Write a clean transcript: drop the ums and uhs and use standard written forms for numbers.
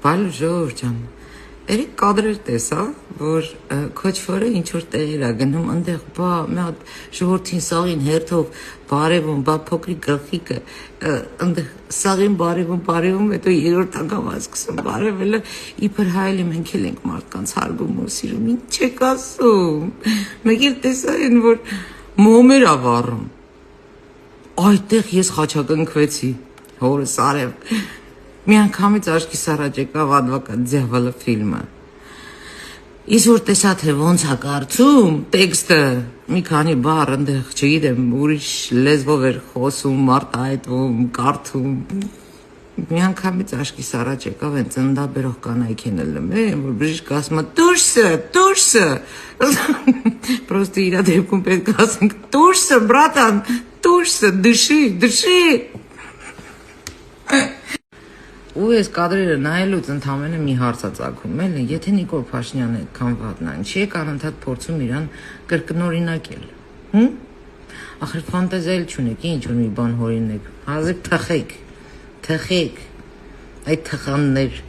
Բալու ժողովուրդ ջան, երեք կադրեր տեսա, որ քոչվորը ինչ-որ տեղեր է գնում, այնտեղ բա մի հատ ժողովրդին սաղին հերթով բարևում, բա փոքրիկ գլխիկը, այնտեղ սաղին բարևում, հետո երրորդ անգամ սկսում բարևելը, իբր հայելի մենք էլ ենք մարդկանց հարգում ու սիրում, ինչ եք ասում, մեկ էլ տեսա են, որ մոմեր ա վառում, այդտեղ ես խաչակնքվեցի, հորս արև, մի անգամից աչքիս առաջ եկավ Advokat Դյավոլը ֆիլմը, իսկ որ տեսա թե ոնց է կարծում, տեքստը մի քանի բառ այնտեղ, չգիտեմ, ուրիշ լեզվով էր խոսում, արտահայտվում, կարդում, մի անգամից աչքիս առաջ եկավ այն ծննդաբերող կանայք են լմեն, որ բժիշկը ասում է դուրսը, պրոստը իրա դեպքում պետք է ասենք, դուրսը, բրատան, դուրսը, դշի, ու ես կադրերը նայելուց ընդամենը մի հարց է ծագում, էլի, եթե Նիկոլ Փաշինյանը այդքան վատն է, ինչի եք անընդհատ փորձում իրան կրկնօրինակել, ախր ֆանտազիա էլ չունեք, ինչ որ մի բան հորինեք, հազիվ թխեք, այդ թխաններ